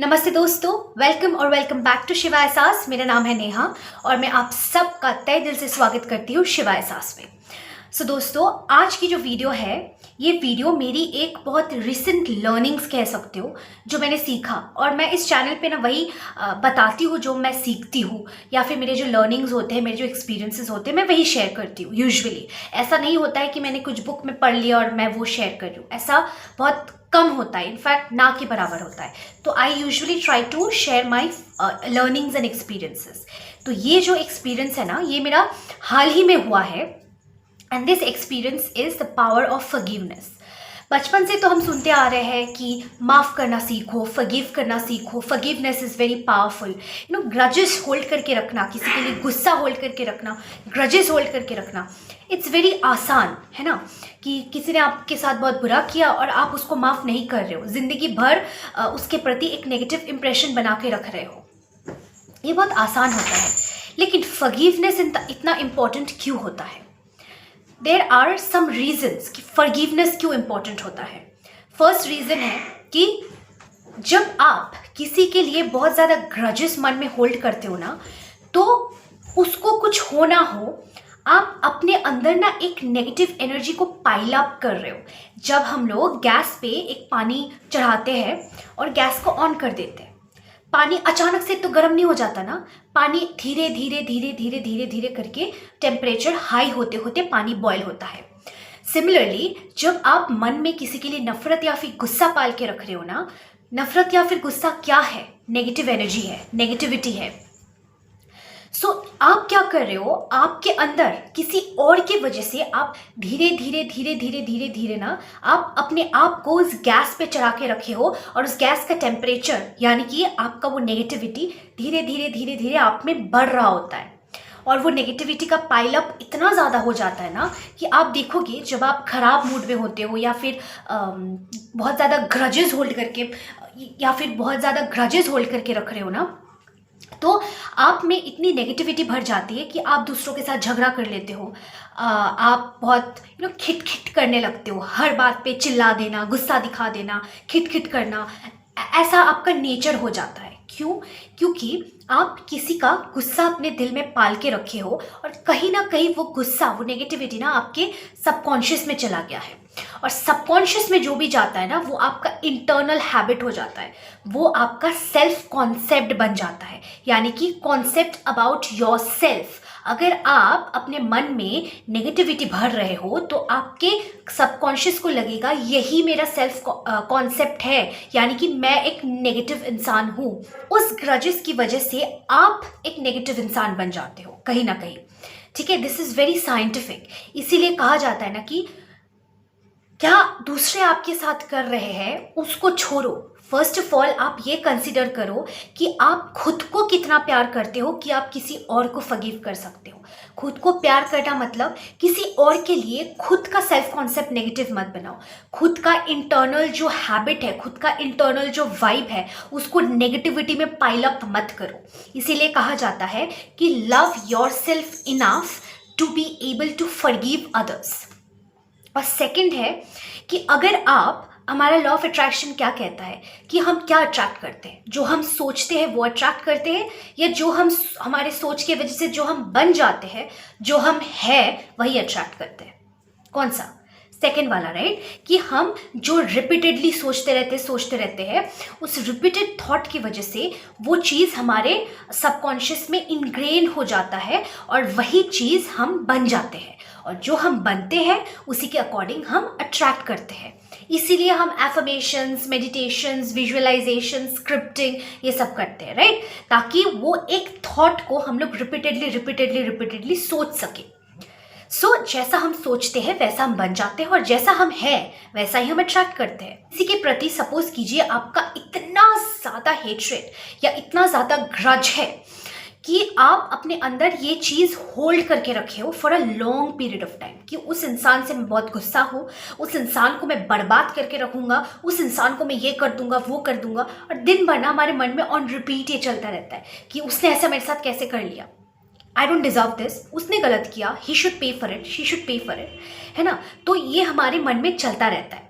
नमस्ते दोस्तों, welcome back to Shiva एहसास। मेरा नाम है नेहा और मैं आप सबका तहे दिल से स्वागत करती हूँ शिवा एहसास में। दोस्तों, आज की जो वीडियो है ये वीडियो मेरी एक बहुत रिसेंट लर्निंग्स कह सकते हो जो मैंने सीखा, और मैं इस चैनल पे ना वही बताती हूँ जो मैं सीखती हूँ, या फिर मेरे जो लर्निंग्स होते हैं, मेरे जो एक्सपीरियंसेस होते हैं, मैं वही शेयर करती हूँ। यूजुअली ऐसा नहीं होता है कि मैंने कुछ बुक में पढ़ लिया और मैं वो शेयर कर रही हूँ, ऐसा बहुत कम होता है, इनफैक्ट ना के बराबर होता है। तो I usually try to share my learnings and experiences. तो ये जो एक्सपीरियंस है ना, ये मेरा हाल ही में हुआ है, and this experience is the power of forgiveness. बचपन से तो हम सुनते आ रहे हैं कि माफ़ करना सीखो, फॉरगिव करना सीखो, forgiveness is very powerful. Grudges hold करके रखना, किसी के लिए गुस्सा होल्ड करके रखना, ग्रजेस होल्ड करके रखना, इट्स वेरी आसान है ना। कि किसी ने आपके साथ बहुत बुरा किया और आप उसको माफ़ नहीं कर रहे हो, ज़िंदगी भर उसके प्रति एक नेगेटिव इंप्रेशन बना के रख रहे हो, ये बहुत आसान होता है। लेकिन फॉरगिवनेस इतना इम्पोर्टेंट क्यों होता है? देर आर सम रीजन्स कि फॉरगिवनेस क्यों इम्पोर्टेंट होता है। फर्स्ट रीज़न है कि जब आप किसी के लिए बहुत ज़्यादा ग्रजेस मन में होल्ड करते हो ना, तो उसको कुछ हो ना हो, आप अपने अंदर ना एक नेगेटिव एनर्जी को पाइल अप कर रहे हो। जब हम लोग गैस पे एक पानी चढ़ाते हैं और गैस को ऑन कर देते हैं, पानी अचानक से तो गर्म नहीं हो जाता ना, पानी धीरे धीरे धीरे धीरे धीरे धीरे करके टेम्परेचर हाई होते होते पानी बॉयल होता है। सिमिलरली जब आप मन में किसी के लिए नफरत या फिर गुस्सा पाल के रख रहे हो ना, नफरत या फिर गुस्सा क्या है? नेगेटिव एनर्जी है, नेगेटिविटी है। आप क्या कर रहे हो? आपके अंदर किसी और की वजह से आप धीरे धीरे धीरे धीरे धीरे धीरे ना, आप अपने आप को उस गैस पे चढ़ा के रखे हो, और उस गैस का टेम्परेचर यानी कि आपका वो नेगेटिविटी धीरे धीरे धीरे धीरे आप में बढ़ रहा होता है। और वो नेगेटिविटी का पाइलअप इतना ज़्यादा हो जाता है ना कि आप देखोगे जब आप ख़राब मूड में होते हो, या फिर बहुत ज़्यादा ग्रजेस होल्ड करके रख रहे हो ना, तो आप में इतनी नेगेटिविटी भर जाती है कि आप दूसरों के साथ झगड़ा कर लेते हो। आप बहुत खिट खिट करने लगते हो, हर बात पे चिल्ला देना, गुस्सा दिखा देना, खिट खिट करना, ऐसा आपका नेचर हो जाता है। क्यों? क्योंकि आप किसी का गुस्सा अपने दिल में पाल के रखे हो, और कहीं ना कहीं वो गुस्सा, वो नेगेटिविटी ना आपके सबकॉन्शियस में चला गया है, और सबकॉन्शियस में जो भी जाता है ना, वो आपका इंटरनल हैबिट हो जाता है, वो आपका सेल्फ कॉन्सेप्ट बन जाता है, यानी कि कॉन्सेप्ट अबाउट योर सेल्फ। अगर आप अपने मन में नेगेटिविटी भर रहे हो, तो आपके सबकॉन्शियस को लगेगा यही मेरा सेल्फ कॉन्सेप्ट है, यानी कि मैं एक नेगेटिव इंसान हूँ। उस ग्रजेस की वजह से आप एक नेगेटिव इंसान बन जाते हो कहीं ना कहीं। ठीक है, दिस इज़ वेरी साइंटिफिक। इसीलिए कहा जाता है ना कि क्या दूसरे आपके साथ कर रहे हैं उसको छोड़ो, फर्स्ट ऑफ ऑल आप ये कंसिडर करो कि आप खुद को कितना प्यार करते हो कि आप किसी और को फॉरगिव कर सकते हो। खुद को प्यार करना मतलब किसी और के लिए खुद का सेल्फ कॉन्सेप्ट नेगेटिव मत बनाओ। खुद का इंटरनल जो हैबिट है, खुद का इंटरनल जो वाइब है, उसको नेगेटिविटी में पाइल अप मत करो। इसीलिए कहा जाता है कि love yourself enough to be able to forgive others. और सेकंड है कि अगर आप, हमारा लॉ ऑफ अट्रैक्शन क्या कहता है कि हम क्या अट्रैक्ट करते हैं? जो हम सोचते हैं वो अट्रैक्ट करते हैं, या जो हम हमारे सोच की वजह से जो हम बन जाते हैं, जो हम हैं वही अट्रैक्ट करते हैं? कौन सा? सेकेंड वाला, राइट? कि हम जो रिपीटेडली सोचते रहते हैं, उस रिपीटेड थॉट की वजह से वो चीज़ हमारे सबकॉन्शियस में इनग्रेन हो जाता है, और वही चीज़ हम बन जाते हैं, और जो हम बनते हैं उसी के अकॉर्डिंग हम अट्रैक्ट करते हैं। इसीलिए हम एफर्मेशंस, मेडिटेशंस, विजुअलाइजेशन, स्क्रिप्टिंग ये सब करते हैं, राइट? ताकि वो एक थॉट को हम लोग रिपीटेडली सोच सके। जैसा हम सोचते हैं वैसा हम बन जाते हैं, और जैसा हम हैं वैसा ही हम अट्रैक्ट करते हैं। इसी के प्रति सपोज कीजिए आपका इतना ज़्यादा हेट्रेड या इतना ज़्यादा ग्रज है कि आप अपने अंदर ये चीज़ होल्ड करके रखे हो for a long period of time, कि उस इंसान से मैं बहुत गुस्सा हूँ, उस इंसान को मैं बर्बाद करके रखूँगा, उस इंसान को मैं ये कर दूंगा, वो कर दूंगा, और दिन भर ना हमारे मन में ऑन रिपीट ये चलता रहता है कि उसने ऐसा मेरे साथ कैसे कर लिया, आई डोंट डिजर्व दिस, उसने गलत किया, he should pay for it, she should pay for it, है ना? तो ये हमारे मन में चलता रहता है।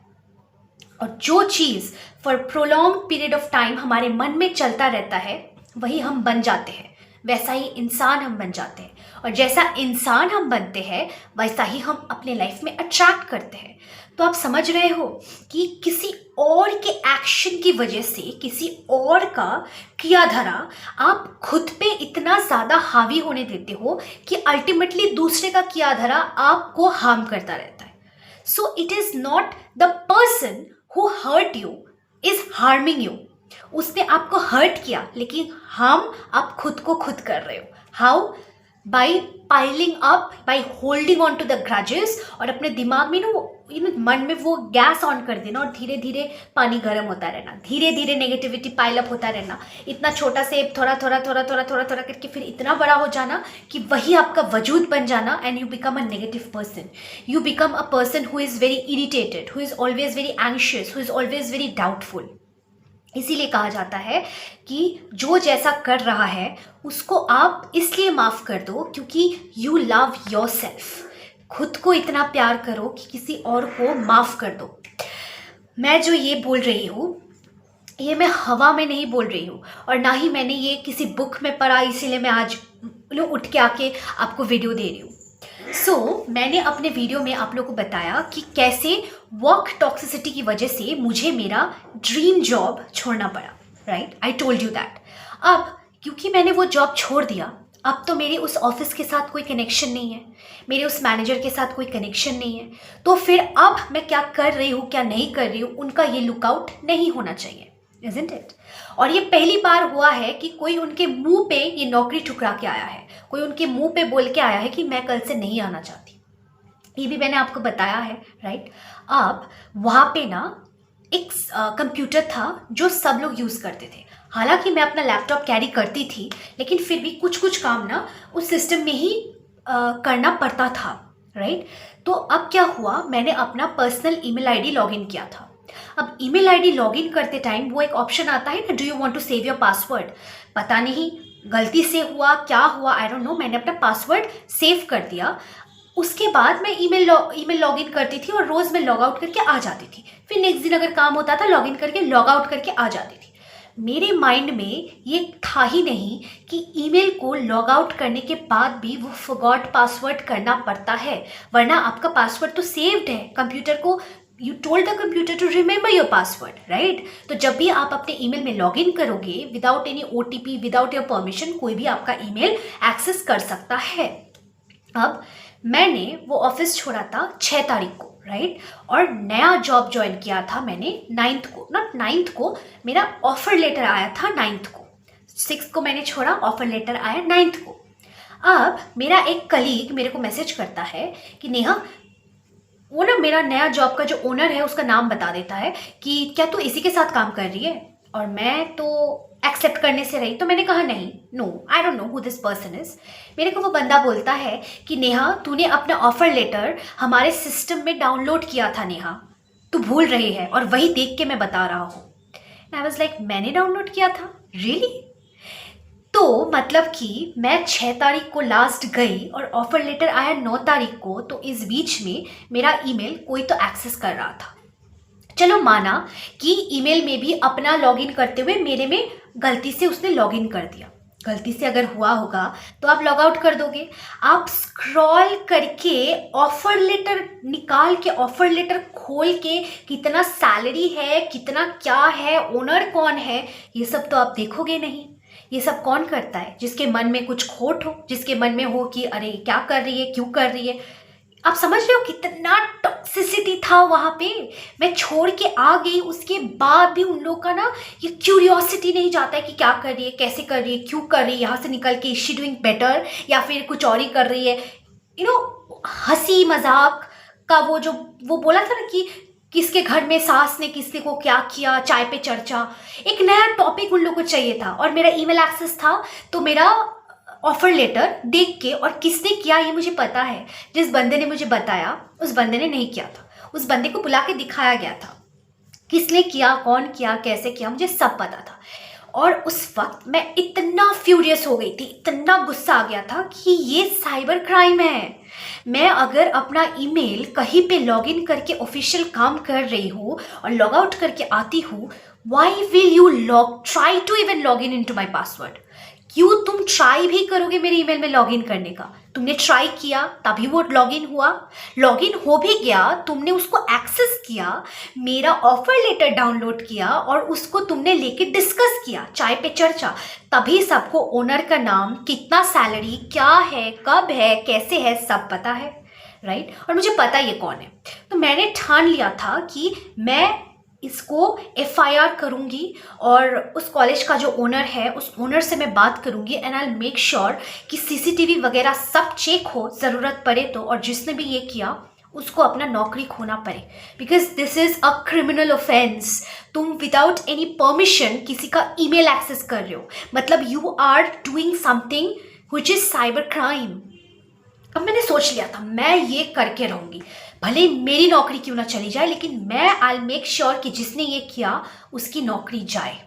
और जो चीज़ for prolong period of time हमारे मन में चलता रहता है वही हम बन जाते हैं, वैसा ही इंसान हम बन जाते हैं। और जैसा इंसान हम बनते हैं वैसा ही हम अपने लाइफ में अट्रैक्ट करते हैं। तो आप समझ रहे हो कि किसी और के एक्शन की वजह से, किसी और का किया धरा आप खुद पे इतना ज़्यादा हावी होने देते हो कि अल्टीमेटली दूसरे का किया धरा आपको हार्म करता रहता है। So it is not the person who hurt you is harming you. उसने आपको हर्ट किया लेकिन हार्म आप खुद को खुद कर रहे हो। How? By piling up, by holding on to the grudges, और अपने दिमाग में ना वो मन में वो गैस ऑन कर देना और धीरे धीरे पानी गर्म होता रहना, धीरे धीरे नेगेटिविटी पाइल अप होता रहना, इतना छोटा से थोड़ा थोड़ा थोड़ा थोड़ा थोड़ा थोड़ा करके फिर इतना बड़ा हो जाना कि वही आपका वजूद बन जाना, and you become a negative person. You become a person who is very irritated, who is always very anxious, who is always very doubtful. इसीलिए कहा जाता है कि जो जैसा कर रहा है उसको आप इसलिए माफ़ कर दो क्योंकि यू लव योर सेल्फ। खुद को इतना प्यार करो कि किसी और को माफ़ कर दो। मैं जो ये बोल रही हूँ ये मैं हवा में नहीं बोल रही हूँ, और ना ही मैंने ये किसी बुक में पढ़ा इसीलिए मैं आज उठ के आके आपको वीडियो दे रही हूँ। मैंने अपने वीडियो में आप लोगों को बताया कि कैसे वर्क टॉक्सिसिटी की वजह से मुझे मेरा ड्रीम जॉब छोड़ना पड़ा, right? I told you that. अब क्योंकि मैंने वो जॉब छोड़ दिया, अब तो मेरे उस ऑफिस के साथ कोई कनेक्शन नहीं है, मेरे उस मैनेजर के साथ कोई कनेक्शन नहीं है, तो फिर अब मैं क्या कर रही हूँ क्या नहीं कर रही हूँ उनका ये लुकआउट नहीं होना चाहिए, isn't it? और ये पहली बार हुआ है कि कोई उनके मुंह पे ये नौकरी ठुकरा के आया है, कोई उनके मुंह पे बोल के आया है कि मैं कल से नहीं आना चाहती। ये भी मैंने आपको बताया है, राइट? अब वहाँ पे ना एक कंप्यूटर था जो सब लोग यूज़ करते थे। हालांकि मैं अपना लैपटॉप कैरी करती थी लेकिन फिर भी कुछ कुछ काम ना उस सिस्टम में ही करना पड़ता था, राइट? तो अब क्या हुआ, मैंने अपना पर्सनल ईमेल आईडी लॉगिन किया था। अब ईमेल आईडी लॉगिन करते टाइम वो एक ऑप्शन आता है ना, do you want to save your password. पता नहीं गलती से हुआ क्या हुआ, आई डोंट नो, मैंने अपना पासवर्ड सेव कर दिया। उसके बाद मैं ईमेल लॉगिन करती थी और रोज़ मैं लॉग आउट करके आ जाती थी। फिर नेक्स्ट दिन अगर काम होता था लॉगिन करके लॉग आउट करके आ जाती थी। मेरे माइंड में ये था ही नहीं कि ईमेल को लॉग आउट करने के बाद भी वो फॉरगॉट पासवर्ड करना पड़ता है, वरना आपका पासवर्ड तो सेव्ड है। कंप्यूटर को you told the computer to remember your password, right? तो जब भी आप अपने ईमेल में लॉगिन करोगे without any OTP, without your permission, कोई भी आपका ईमेल एक्सेस कर सकता है। अब मैंने वो ऑफिस छोड़ा था 6 तारीख को, राइट? और नया जॉब ज्वाइन किया था मैंने 9th को मेरा ऑफर लेटर आया था 9th को। 6th को मैंने छोड़ा, ऑफर लेटर आया 9th को। अब मेरा एक कलीग मेरे को मैसेज करता है कि नेहा, वो ना मेरा नया जॉब का जो ओनर है उसका नाम बता देता है कि क्या तू इसी के साथ काम कर रही है। और मैं तो एक्सेप्ट करने से रही, तो मैंने कहा नहीं, no, I don't know who this person is. मेरे को वो बंदा बोलता है कि नेहा, तूने अपना ऑफर लेटर हमारे सिस्टम में डाउनलोड किया था नेहा, तू भूल रही है, और वही देख के मैं बता रहा हूँ। आई वाज लाइक, मैंने डाउनलोड किया था? रियली? तो मतलब कि मैं 6 तारीख को लास्ट गई और ऑफर लेटर आया 9 तारीख को, तो इस बीच में मेरा ईमेल कोई तो एक्सेस कर रहा था। चलो माना कि ईमेल में भी अपना लॉगिन करते हुए मेरे में गलती से उसने लॉगिन कर दिया। गलती से अगर हुआ होगा तो आप लॉग आउट कर दोगे। आप स्क्रॉल करके ऑफर लेटर निकाल के, ऑफर लेटर खोल के, कितना सैलरी है, कितना क्या है, ओनर कौन है, ये सब तो आप देखोगे नहीं। ये सब कौन करता है? जिसके मन में कुछ खोट हो, जिसके मन में हो कि अरे क्या कर रही है, क्यों कर रही है। आप समझ रहे हो कितना टॉक्सिसिटी था वहाँ पे। मैं छोड़ के आ गई, उसके बाद भी उन लोगों का ना ये क्यूरियोसिटी नहीं जाता है कि क्या कर रही है, कैसे कर रही है, क्यों कर रही है, यहाँ से निकल के इज शी डूइंग बेटर या फिर कुछ और ही कर रही है। हंसी मजाक का वो बोला था ना कि किसके घर में सास ने किसने को क्या किया, चाय पे चर्चा, एक नया टॉपिक उन लोगों को चाहिए था। और मेरा ईमेल एक्सेस था, तो मेरा ऑफर लेटर देख के, और किसने किया ये मुझे पता है, जिस बंदे ने मुझे बताया उस बंदे ने नहीं किया था। उस बंदे को बुला के दिखाया गया था, किसने किया, कौन किया, कैसे किया, मुझे सब पता था। और उस वक्त मैं इतना फ्यूरियस हो गई थी, इतना गुस्सा आ गया था कि ये साइबर क्राइम है। मैं अगर अपना ईमेल कहीं पे लॉगिन करके ऑफिशियल काम कर रही हूँ और लॉग आउट करके आती हूँ, why will you try to even log in to my password? क्यों तुम ट्राई भी करोगे मेरे ईमेल में लॉगिन करने का? तुमने ट्राई किया तभी वो लॉगिन हुआ, लॉगिन हो भी गया, तुमने उसको एक्सेस किया, मेरा ऑफर लेटर डाउनलोड किया और उसको तुमने लेके डिस्कस किया, चाय पे चर्चा, तभी सबको ओनर का नाम, कितना सैलरी, क्या है, कब है, कैसे है, सब पता है, राइट? और मुझे पता ये कौन है। तो मैंने ठान लिया था कि मैं इसको एफआईआर करूंगी और उस कॉलेज का जो ओनर है उस ओनर से मैं बात करूंगी एंड आई मेक श्योर कि सीसीटीवी वगैरह सब चेक हो ज़रूरत पड़े तो, और जिसने भी ये किया उसको अपना नौकरी खोना पड़े, because this is a criminal offence. तुम विदाउट एनी परमिशन किसी का ईमेल एक्सेस कर रहे हो, मतलब you are doing something which is cyber crime. अब मैंने सोच लिया था मैं ये करके रहूँगी, भले मेरी नौकरी क्यों ना चली जाए, लेकिन मैं आई मेक श्योर कि जिसने ये किया उसकी नौकरी जाए।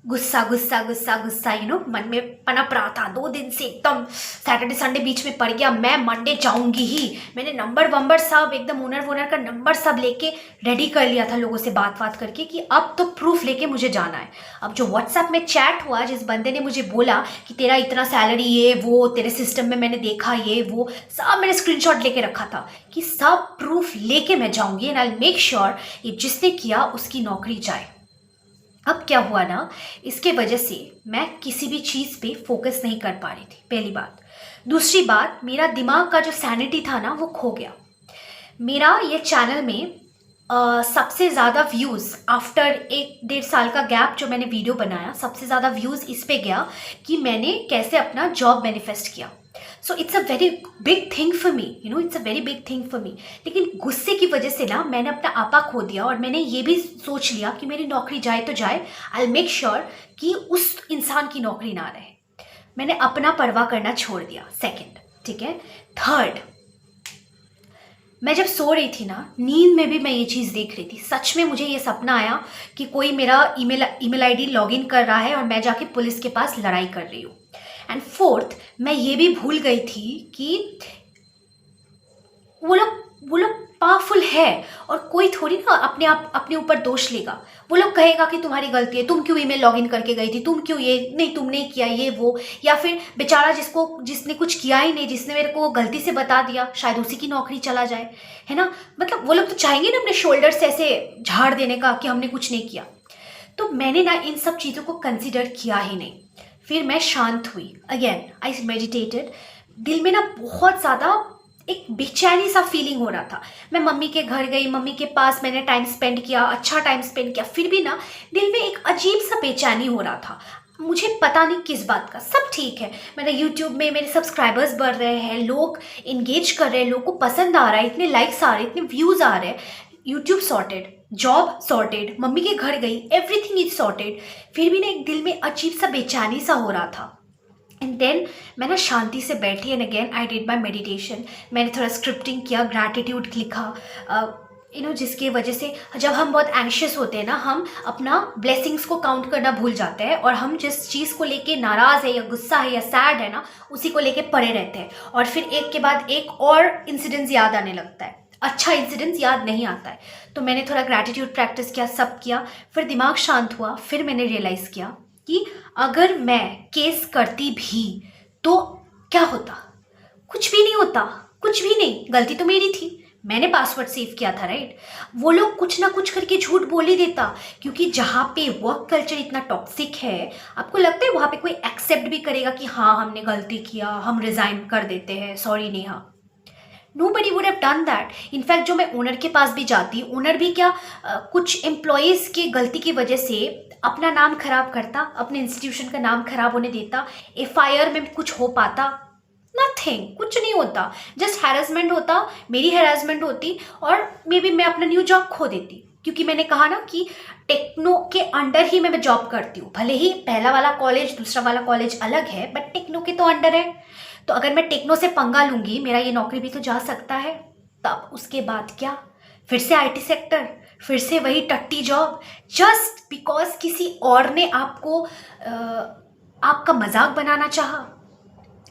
गुस्सा गुस्सा गुस्सा गुस्सा मन में पनप रहा था 2 दिन से, एकदम सैटरडे संडे बीच में पड़ गया, मैं मंडे जाऊंगी ही। मैंने नंबर वंबर सब एकदम ओनर का नंबर सब लेके रेडी कर लिया था, लोगों से बात करके कि अब तो प्रूफ लेके मुझे जाना है। अब जो व्हाट्सएप में चैट हुआ, जिस बंदे ने मुझे बोला कि तेरा इतना सैलरी ये वो, तेरे सिस्टम में मैंने देखा ये वो, सब मैंने स्क्रीनशॉट लेके रखा था कि सब प्रूफ लेके मैं जाऊंगी एंड आई मेक श्योर ये जिसने किया उसकी नौकरी जाए। अब क्या हुआ ना, इसके वजह से मैं किसी भी चीज़ पे फोकस नहीं कर पा रही थी, पहली बात। दूसरी बात, मेरा दिमाग का जो सैनिटी था ना वो खो गया। मेरा ये चैनल में सबसे ज़्यादा व्यूज़ आफ्टर 1-1.5 साल का गैप जो मैंने वीडियो बनाया, सबसे ज़्यादा व्यूज़ इस पे गया कि मैंने कैसे अपना जॉब मैनिफेस्ट किया। So it's a very big thing for me, it's a very big thing for me. लेकिन गुस्से की वजह से ना मैंने अपना आपा खो दिया और मैंने ये भी सोच लिया कि मेरी नौकरी जाए तो जाए, आई विल मेक श्योर कि उस इंसान की नौकरी ना रहे। मैंने अपना परवाह करना छोड़ दिया, सेकेंड, ठीक है। थर्ड, मैं जब सो रही थी ना, नींद में भी मैं ये चीज़ देख रही थी, सच में मुझे ये सपना आया कि कोई मेरा ईमेल आईडी लॉगिन कर रहा है और मैं जाके पुलिस के पास लड़ाई कर रही हूँ। एंड फोर्थ, मैं ये भी भूल गई थी कि वो लोग पावरफुल है और कोई थोड़ी ना अपने ऊपर दोष लेगा। वो लोग कहेगा कि तुम्हारी गलती है, तुम क्यों ईमेल लॉगिन करके गई थी, तुम क्यों ये नहीं, तुम नहीं किया ये वो, या फिर बेचारा जिसने कुछ किया ही नहीं, जिसने मेरे को गलती से बता दिया, शायद उसी की नौकरी चला जाए, है ना। मतलब वो लोग तो चाहेंगे ना अपने शोल्डर से ऐसे झाड़ देने का कि हमने कुछ नहीं किया। तो मैंने ना इन सब चीज़ों को कंसिडर किया ही नहीं। फिर मैं शांत हुई, अगेन आई मेडिटेटेड। दिल में ना बहुत ज़्यादा एक बेचैनी सा फीलिंग हो रहा था। मैं मम्मी के घर गई, मम्मी के पास मैंने टाइम स्पेंड किया, अच्छा टाइम स्पेंड किया, फिर भी ना दिल में एक अजीब सा बेचैनी हो रहा था। मुझे पता नहीं किस बात का। सब ठीक है, मैंने यूट्यूब में मेरे सब्सक्राइबर्स बढ़ रहे हैं, लोग इंगेज कर रहे हैं, लोगों को पसंद आ रहा है, इतने लाइक्स आ रहे हैं, इतने व्यूज़ आ रहे हैं, YouTube sorted, job sorted, mummy के घर गई, एवरीथिंग इज सॉर्टेड। फिर भी ना एक दिल में अजीब सा बेचैनी सा हो रहा था। एंड देन मैं ना शांति से बैठी and again I did my meditation. मैंने थोड़ा स्क्रिप्टिंग किया, ग्रैटिट्यूड लिखा, जिसकी वजह से जब हम बहुत एंशियस होते हैं ना, हम अपना ब्लेसिंग्स को काउंट करना भूल जाते हैं और हम जिस चीज़ को लेके नाराज़ है या गुस्सा है या सैड है ना, उसी को लेके पड़े रहते हैं और फिर एक के बाद एक और इंसिडेंट्स याद आने लगता है, अच्छा इंसिडेंट्स याद नहीं आता है। तो मैंने थोड़ा ग्रैटिट्यूड प्रैक्टिस किया, सब किया, फिर दिमाग शांत हुआ। फिर मैंने रियलाइज़ किया कि अगर मैं केस करती भी तो क्या होता, कुछ भी नहीं होता, कुछ भी नहीं, गलती तो मेरी थी, मैंने पासवर्ड सेव किया था, राइट। वो लोग कुछ ना कुछ करके झूठ बोल ही देता, क्योंकि जहाँ पे वर्क कल्चर इतना टॉक्सिक है, आपको लगता है वहाँ पे कोई एक्सेप्ट भी करेगा कि हाँ हमने गलती किया, हम रिज़ाइन कर देते हैं, sorry Neha. Nobody would have done that. In fact जो मैं ओनर के पास भी जाती, ओनर भी क्या कुछ एम्प्लॉयज़ की गलती की वजह से अपना नाम खराब करता, अपने इंस्टीट्यूशन का नाम खराब होने देता, एफआईआर में कुछ हो पाता, नथिंग, कुछ नहीं होता, जस्ट हैरेसमेंट होता, मेरी हैरेसमेंट होती और मे बी मैं अपना न्यू जॉब खो देती। क्योंकि मैंने कहा ना कि टेक्नो के अंडर ही मैं जॉब करती हूँ, भले ही पहला वाला कॉलेज दूसरा वाला कॉलेज अलग है, बट टेक्नो के तो अंडर है। तो अगर मैं टेक्नो से पंगा लूँगी, मेरा ये नौकरी भी तो जा सकता है। तब उसके बाद क्या, फिर से आईटी सेक्टर, फिर से वही टट्टी जॉब, जस्ट बिकॉज किसी और ने आपको आपका मजाक बनाना चाहा।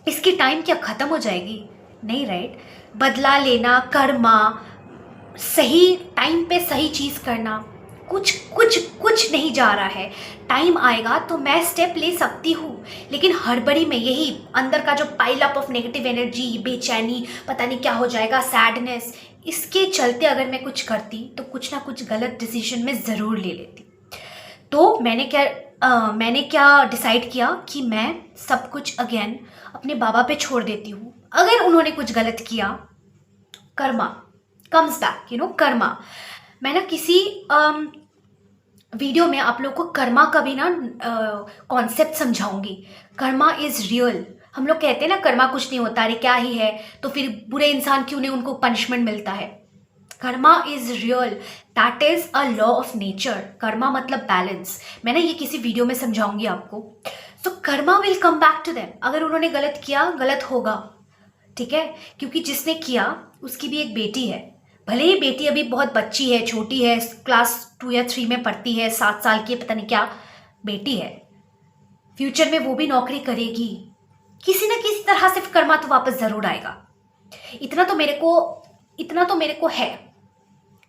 इसकी टाइम क्या ख़त्म हो जाएगी? नहीं, राइट? बदला लेना, कर्मा, सही टाइम पे सही चीज़ करना, कुछ कुछ कुछ नहीं जा रहा है। टाइम आएगा तो मैं स्टेप ले सकती हूँ, लेकिन हड़बड़ी में यही अंदर का जो pile up of negative energy, बेचैनी, पता नहीं क्या हो जाएगा, सैडनेस, इसके चलते अगर मैं कुछ करती तो कुछ ना कुछ गलत डिसीजन में ज़रूर ले लेती। तो मैंने क्या डिसाइड किया कि मैं सब कुछ अगेन अपने बाबा पे छोड़ देती हूँ। अगर उन्होंने कुछ गलत किया, कर्मा कम्स बैक, कर्मा। मैं ना किसी वीडियो में आप लोग को कर्मा का भी ना कॉन्सेप्ट समझाऊंगी। Karma is real. हम लोग कहते हैं ना कर्मा कुछ नहीं होता, अरे क्या ही है, तो फिर बुरे इंसान क्यों नहीं, उनको पनिशमेंट मिलता है। Karma is real, that is a law of nature. Karma मतलब बैलेंस। मैं ना ये किसी वीडियो में समझाऊंगी आपको। So karma will come back to them. अगर उन्होंने गलत किया, गलत होगा, ठीक है? क्योंकि जिसने किया उसकी भी एक बेटी है। भले ही बेटी अभी बहुत बच्ची है, छोटी है, क्लास 2 या 3 में पढ़ती है, 7 साल की, पता नहीं क्या बेटी है। फ्यूचर में वो भी नौकरी करेगी, किसी न किसी तरह से कर्मा तो वापस जरूर आएगा। इतना तो मेरे को है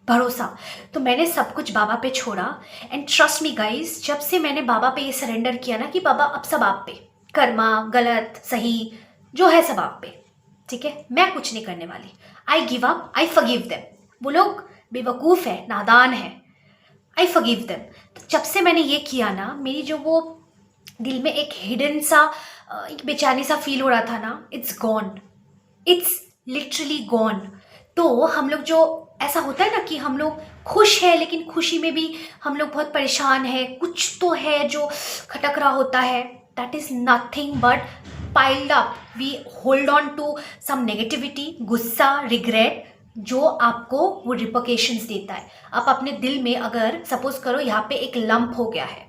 भरोसा। तो मैंने सब कुछ बाबा पे छोड़ा। एंड ट्रस्ट मी गाइज, जब से मैंने बाबा पे ये सरेंडर किया ना कि बाबा अब सब आप पे, कर्मा, गलत, सही जो है सब आप पे, ठीक है? मैं कुछ नहीं करने वाली। I give up, I forgive them. वो लोग बेवकूफ़ है, नादान है, आई फॉरगिव देम। तो जब से मैंने ये किया ना, मेरी जो वो दिल में एक हिडन सा एक बेचैनी सा फील हो रहा था ना, it's gone, it's literally gone. तो हम लोग जो ऐसा होता है ना कि हम लोग खुश है, लेकिन खुशी में भी हम लोग बहुत परेशान है, कुछ तो है जो खटक रहा होता है। That is nothing but piled up, we hold on to some negativity, गुस्सा, रिग्रेट, जो आपको वो रिपरकेशंस देता है। आप अपने दिल में अगर सपोज करो यहाँ पे एक लंप हो गया है,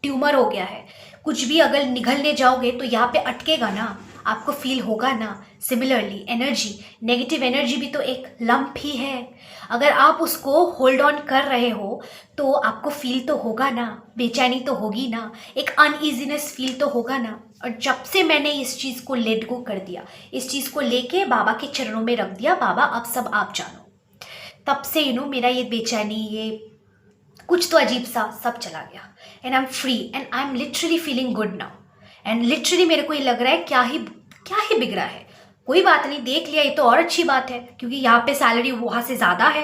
ट्यूमर हो गया है, कुछ भी अगर निगलने जाओगे तो यहाँ पे अटकेगा ना, आपको फील होगा ना। सिमिलरली एनर्जी, नेगेटिव एनर्जी भी तो एक लंप ही है। अगर आप उसको होल्ड ऑन कर रहे हो तो आपको फील तो होगा ना, बेचैनी तो होगी ना, एक अनईजीनेस फील तो होगा ना। और जब से मैंने इस चीज़ को लेट गो कर दिया, इस चीज़ को लेके बाबा के चरणों में रख दिया, बाबा अब सब आप जानो, तब से मेरा ये बेचैनी, ये कुछ तो अजीब सा सब चला गया। And I am free and I am literally feeling good now. And literally मेरे को ये लग रहा है क्या ही बिगड़ा है। कोई बात नहीं, देख लिया, ये तो और अच्छी बात है, क्योंकि यहाँ पे सैलरी वहाँ से ज़्यादा है,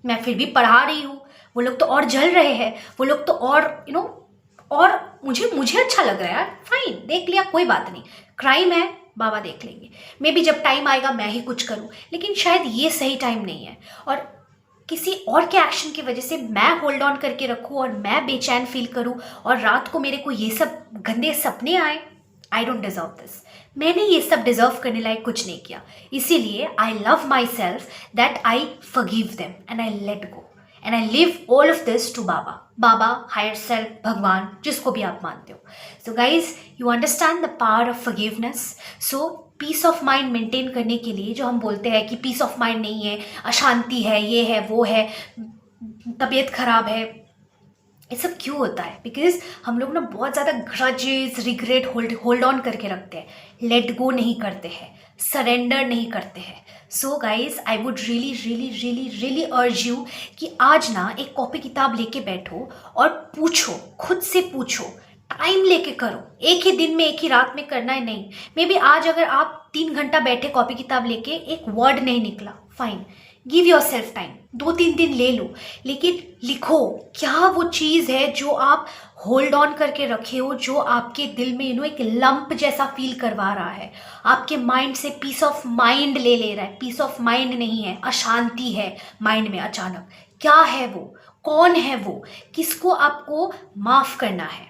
मैं फिर भी पढ़ा रही हूँ, वो लोग तो और जल रहे हैं, वो लोग तो और और मुझे अच्छा लग रहा है यार। फाइन, देख लिया, कोई बात नहीं, क्राइम है, बाबा देख लेंगे। मे बी जब टाइम आएगा मैं ही कुछ करूँ, लेकिन शायद ये सही टाइम नहीं है। और किसी और के एक्शन की वजह से मैं होल्ड ऑन करके रखूँ और मैं बेचैन फील करूँ और रात को मेरे को ये सब गंदे सपने आए, आई डोंट डिजर्व दिस। मैंने ये सब डिजर्व करने लायक कुछ नहीं किया। इसीलिए I love myself that I forgive them and I let go and I leave all of this to बाबा, हायर सेल्फ, भगवान, जिसको भी आप मानते हो। So guys, you understand the power of forgiveness. So peace of mind maintain करने के लिए जो हम बोलते हैं कि पीस ऑफ माइंड नहीं है, अशांति है, ये है, वो है, तबीयत खराब है, ये सब क्यों होता है? बिकॉज हम लोग ना बहुत ज़्यादा ग्रजेस, रिग्रेट होल्ड ऑन करके रखते हैं, लेट गो नहीं करते हैं, सरेंडर नहीं करते हैं। सो guys, I would really really really really urge you कि आज ना एक कॉपी किताब लेके बैठो और पूछो, खुद से पूछो, टाइम लेके करो। एक ही दिन में, एक ही रात में करना है नहीं। मे बी आज अगर आप 3 घंटा बैठे कॉपी किताब लेके, एक वर्ड नहीं निकला, fine, give your self time, 2-3 दिन ले लो, लेकिन लिखो क्या वो चीज़ है जो आप होल्ड ऑन करके रखे हो, जो आपके दिल में एक लंप जैसा फील करवा रहा है, आपके माइंड से पीस ऑफ माइंड ले रहा है। पीस ऑफ माइंड नहीं है, अशांति है माइंड में अचानक। क्या है वो? कौन है वो? किसको आपको माफ़ करना है?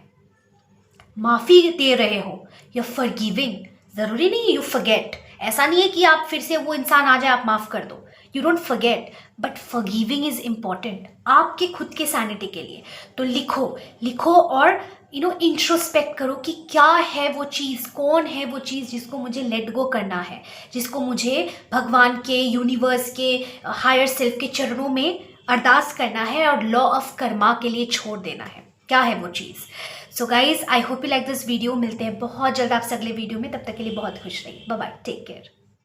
माफ़ी दे रहे हो, यू फॉरगिविंग। ज़रूरी नहीं है यू फॉरगेट, ऐसा नहीं है कि आप फिर से वो इंसान आ जाए आप माफ़ कर दो। You don't forget, but forgiving is important आपके खुद के सैनिटी के लिए। तो लिखो और इंट्रोस्पेक्ट करो कि क्या है वो चीज़, कौन है वो चीज़ जिसको मुझे लेट गो करना है, जिसको मुझे भगवान के, यूनिवर्स के, हायर सेल्फ के चरणों में अरदास करना है और लॉ ऑफ कर्मा के लिए छोड़ देना है। क्या है वो चीज़? So guys, I hope you like this video. मिलते हैं बहुत जल्द आपसे अगले वीडियो में, तब तक के लिए बहुत खुश रहिए। Bye bye, take care.